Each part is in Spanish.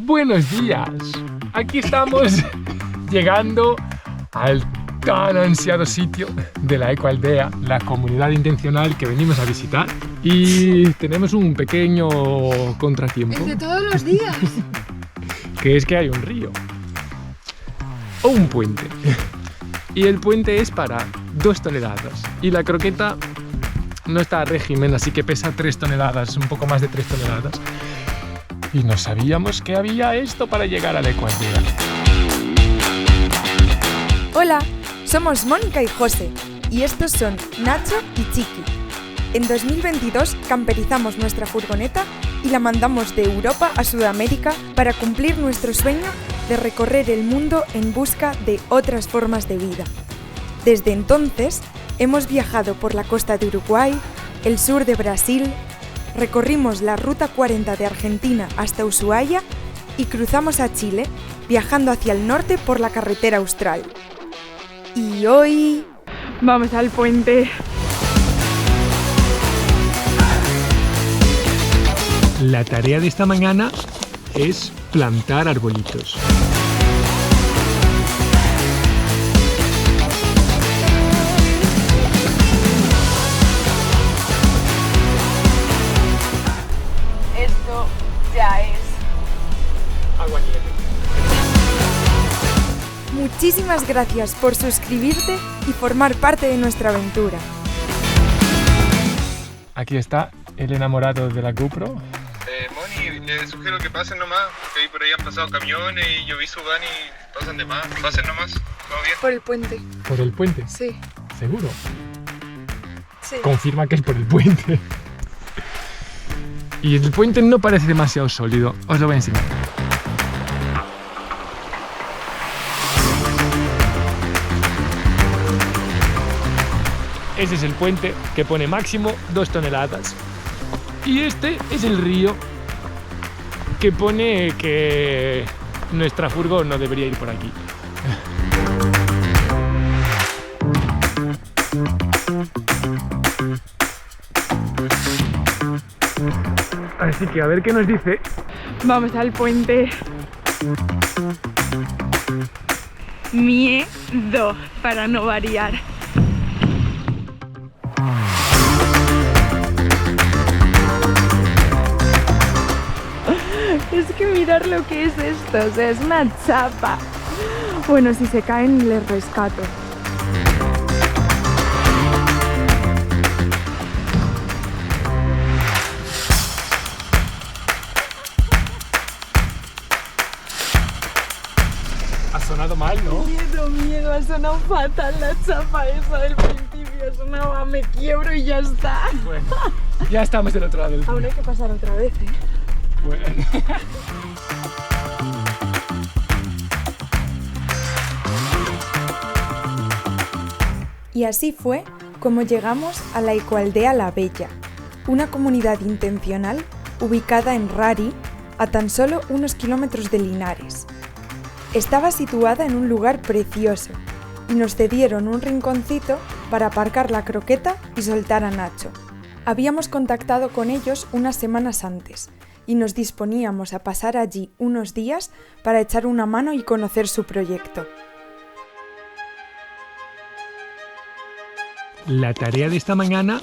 Buenos días, aquí estamos llegando al tan ansiado sitio de la Ecoaldea, la comunidad intencional que venimos a visitar, y tenemos un pequeño contratiempo. El de todos los días. Que es que hay un río o un puente y el puente es para 2 toneladas y la croqueta no está a régimen, así que pesa 3 toneladas, un poco más de 3 toneladas. Y no sabíamos que había esto para llegar a la Ecoaldea. Hola, somos Mónica y José, y estos son Nacho y Chiqui. En 2022 camperizamos nuestra furgoneta y la mandamos de Europa a Sudamérica para cumplir nuestro sueño de recorrer el mundo en busca de otras formas de vida. Desde entonces, hemos viajado por la costa de Uruguay, el sur de Brasil, recorrimos la Ruta 40 de Argentina hasta Ushuaia y cruzamos a Chile, viajando hacia el norte por la carretera austral. Y hoy... Vamos al puente. La tarea de esta mañana es plantar arbolitos. Esto ya es Aguanieve. Muchísimas gracias por suscribirte y formar parte de nuestra aventura. Aquí está el enamorado de la GoPro. Moni, les sugiero que pasen nomás, porque ahí por ahí han pasado camiones y yo vi su van y pasan de más. Pasen nomás, todo bien. por el puente. ¿Por el puente? Sí, ¿Seguro? sí. Confirma que es por el puente. Y el puente no parece demasiado sólido. Os lo voy a enseñar. Ese es el puente que pone máximo 2 toneladas. Y este es el río que pone que nuestra furgo no debería ir por aquí. Así que a ver qué nos dice. Vamos al puente. Miedo, para no variar. Es que mirar lo que es esto, o sea, es una chapa. Bueno, si se caen les rescato. Ha sonado mal, ¿no? Miedo, ha sonado fatal la chapa esa del principio. Sonaba, me quiebro y ya está. Bueno, ya estamos del otro lado del río. Ahora hay que pasar otra vez, ¿eh? Bueno. Y así fue como llegamos a la Ecoaldea La Bella, una comunidad intencional ubicada en Rari, a tan solo unos kilómetros de Linares. Estaba situada en un lugar precioso y nos cedieron un rinconcito para aparcar la croqueta y soltar a Nacho. Habíamos contactado con ellos unas semanas antes y nos disponíamos a pasar allí unos días para echar una mano y conocer su proyecto. La tarea de esta mañana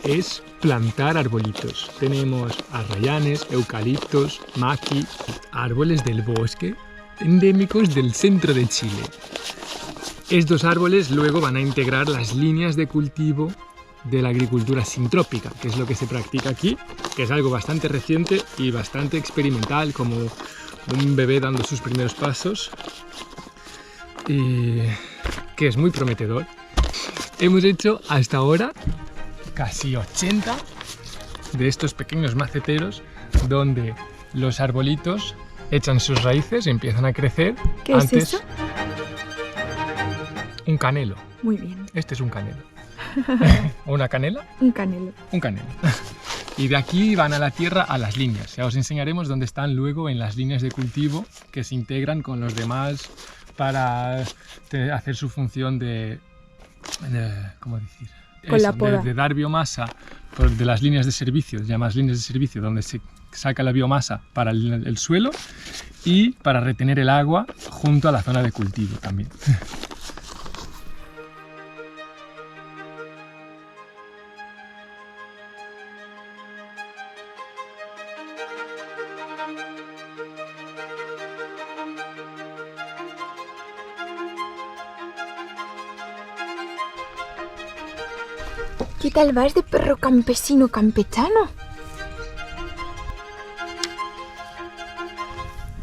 es plantar arbolitos. Tenemos arrayanes, eucaliptos, maqui, árboles del bosque endémicos del centro de Chile. Estos árboles luego van a integrar las líneas de cultivo de la agricultura sintrópica, que es lo que se practica aquí, que es algo bastante reciente y bastante experimental, como un bebé dando sus primeros pasos, y que es muy prometedor. Hemos hecho hasta ahora casi 80 de estos pequeños maceteros donde los arbolitos echan sus raíces y empiezan a crecer. ¿Qué es eso? Un canelo. Muy bien. Este es un canelo. ¿O una canela? Un canelo. Un canelo. Y de aquí van a la tierra a las líneas. Ya os enseñaremos dónde están luego en las líneas de cultivo que se integran con los demás para hacer su función de ¿cómo decir? Con la poda. De dar biomasa de las líneas de servicio, llamadas líneas de servicio, donde se saca la biomasa para el suelo, y para retener el agua junto a la zona de cultivo también. ¿Qué tal vas de perro campesino campechano?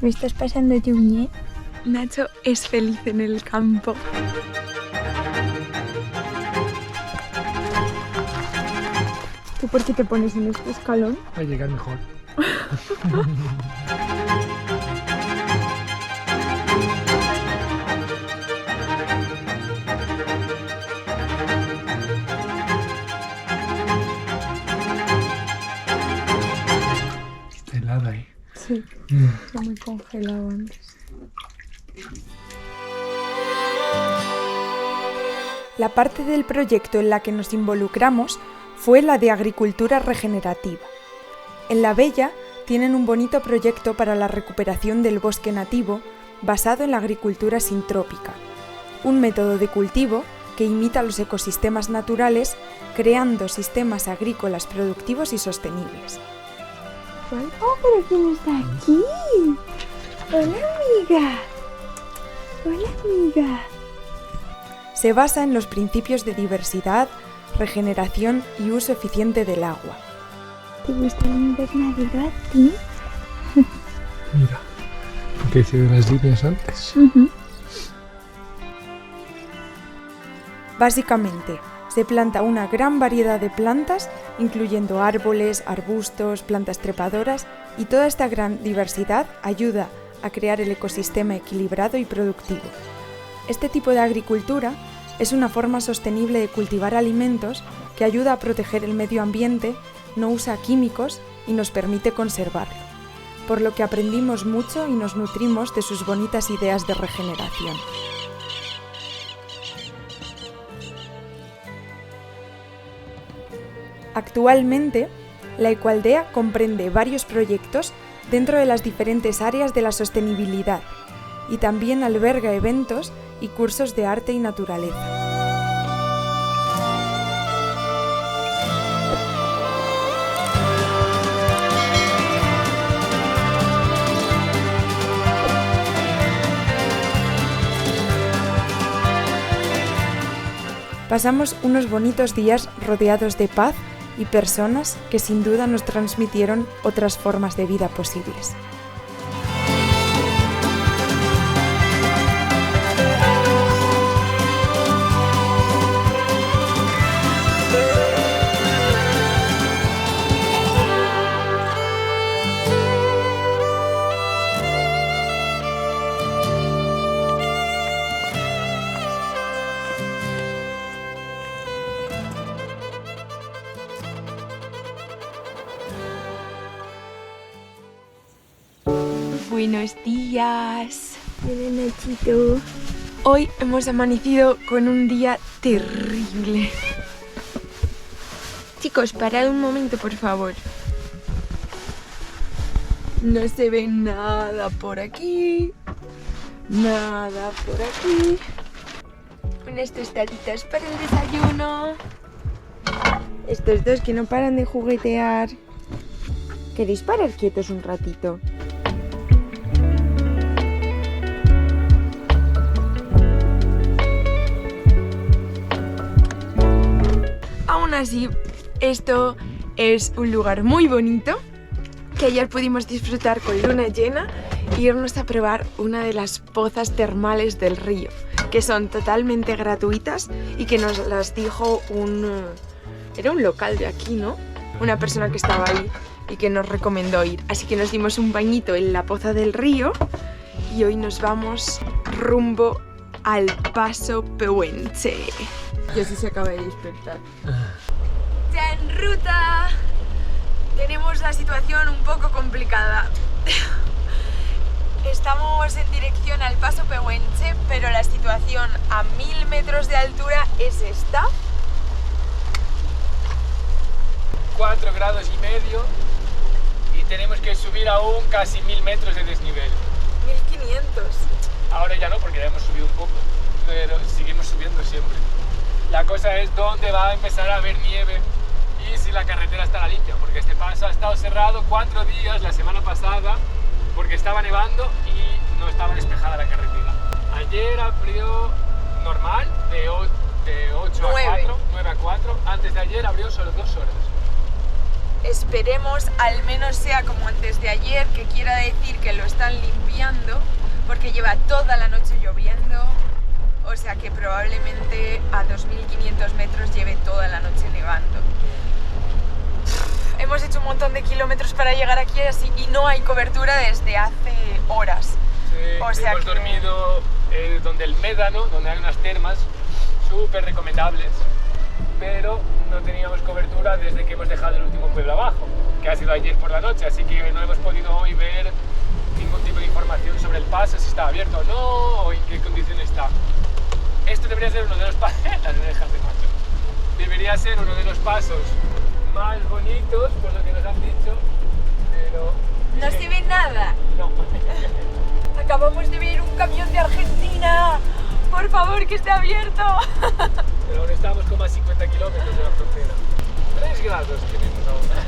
¿Me estás pasando Juñé? Nacho es feliz en el campo. ¿Tú por qué te pones en este escalón? Para llegar mejor. Helada ahí. Sí, está muy congelado antes. La parte del proyecto en la que nos involucramos fue la de agricultura regenerativa. En La Bella tienen un bonito proyecto para la recuperación del bosque nativo basado en la agricultura sintrópica, un método de cultivo que imita los ecosistemas naturales creando sistemas agrícolas productivos y sostenibles. ¡Oh, pero quién está aquí! ¡Hola, amiga! ¡Hola, amiga! Se basa en los principios de diversidad, regeneración y uso eficiente del agua. ¿Te gusta el invernadero a ti? Mira, lo que hice de las líneas antes. Básicamente, se planta una gran variedad de plantas, incluyendo árboles, arbustos, plantas trepadoras, y toda esta gran diversidad ayuda a crear el ecosistema equilibrado y productivo. Este tipo de agricultura es una forma sostenible de cultivar alimentos que ayuda a proteger el medio ambiente, no usa químicos y nos permite conservarlo, por lo que aprendimos mucho y nos nutrimos de sus bonitas ideas de regeneración. Actualmente, la Ecoaldea comprende varios proyectos dentro de las diferentes áreas de la sostenibilidad y también alberga eventos y cursos de arte y naturaleza. Pasamos unos bonitos días rodeados de paz y personas que sin duda nos transmitieron otras formas de vida posibles. Buenos días. Hola, Nachito. Hoy hemos amanecido con un día terrible. Chicos, parad un momento, por favor. No se ve nada por aquí. Nada por aquí. Unas tostaditas para el desayuno. Estos dos que no paran de juguetear. ¿Queréis parar quietos un ratito? Aún así, esto es un lugar muy bonito que ayer pudimos disfrutar con luna llena e irnos a probar una de las pozas termales del río, que son totalmente gratuitas y que nos las dijo era un local de aquí, ¿no? Una persona que estaba ahí y que nos recomendó ir. Así que nos dimos un bañito en la poza del río y hoy nos vamos rumbo al Paso Pehuenche. Yo sí se acaba de despertar. ¡Ya en ruta! Tenemos la situación un poco complicada. Estamos en dirección al Paso Pehuenche, pero la situación a 1000 metros de altura es esta. 4 grados y medio y tenemos que subir aún casi 1000 metros de desnivel. hemos subido un poco, pero seguimos subiendo siempre. La cosa es dónde va a empezar a haber nieve y si la carretera estará limpia, porque este paso ha estado cerrado 4 días la semana pasada porque estaba nevando y no estaba despejada la carretera. Ayer abrió normal de 8 a 4, 9 a 4, antes de ayer abrió solo 2 horas. Esperemos al menos sea como antes de ayer, que quiera decir que lo están limpiando, porque lleva toda la noche lloviendo, o sea que probablemente a 2.500 metros lleve toda la noche nevando. Hemos hecho un montón de kilómetros para llegar aquí así y no hay cobertura desde hace horas. Sí, o sea hemos dormido donde el Médano, donde hay unas termas súper recomendables, pero no teníamos cobertura desde que hemos dejado el último pueblo abajo, que ha sido ayer por la noche, así que no hemos podido hoy ver ningún tipo de información sobre el paso, si está abierto o no, o en qué condición está. Esto debería ser uno de los pasos, debería ser uno de los pasos más bonitos, por lo que nos han dicho, pero... No se ve nada. No. Acabamos de ver un camión de Argentina. Por favor, que esté abierto. Pero aún estamos como a 50 kilómetros de la frontera. 3 grados tenemos ahora.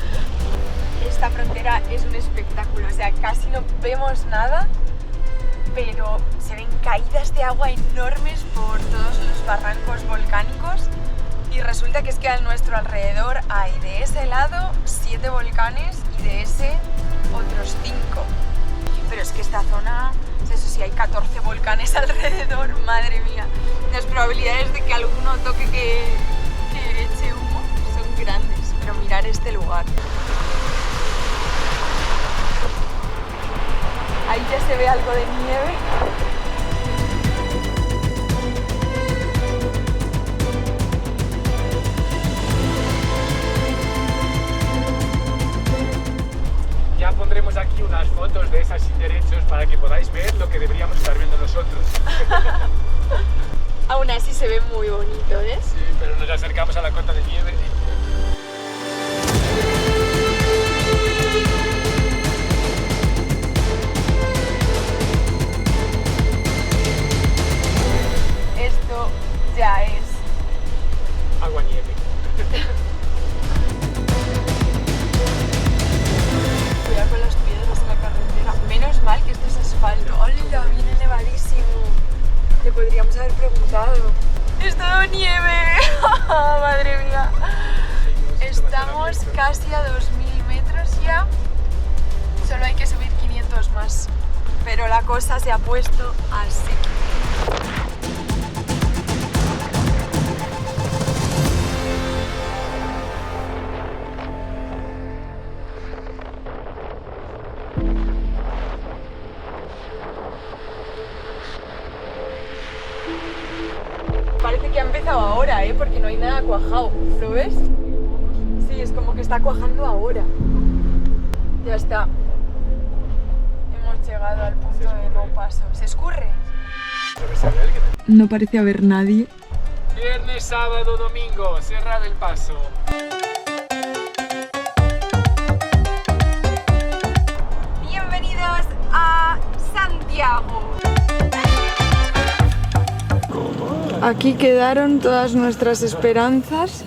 Esta frontera es un espectáculo, o sea, casi no vemos nada, pero se ven caídas de agua enormes por todos los barrancos volcánicos y resulta que es que a nuestro alrededor hay de ese lado 7 volcanes y de ese otros 5. Pero es que esta zona, eso sí, hay 14 volcanes alrededor, madre mía. Las probabilidades de que alguno toque que eche humo son grandes, pero mirar este lugar. Ahí ya se ve algo de nieve. Ya pondremos aquí unas fotos de esas sin derechos para que podáis ver lo que deberíamos estar viendo nosotros. Aún así se ve muy bonito, ¿eh? Sí, pero nos acercamos a la cota de nieve. Esto ya es Agua nieve. cuidado con las piedras en la carretera. Menos mal que esto es asfalto. ¡Hola! Viene nevadísimo. Le podríamos haber preguntado. ¡Es todo nieve! ¡Madre mía! Estamos casi a 2.000 metros ya. Solo hay que subir 500 más. Pero la cosa se ha puesto así. Parece que ha empezado ahora, porque no hay nada cuajado. ¿Lo ves? Sí, es como que está cuajando ahora. Ya está. Hemos llegado al punto de no paso. ¿Se escurre? No parece haber nadie. Viernes, sábado, domingo, cerrado el paso. Bienvenidos a Santiago. Aquí quedaron todas nuestras esperanzas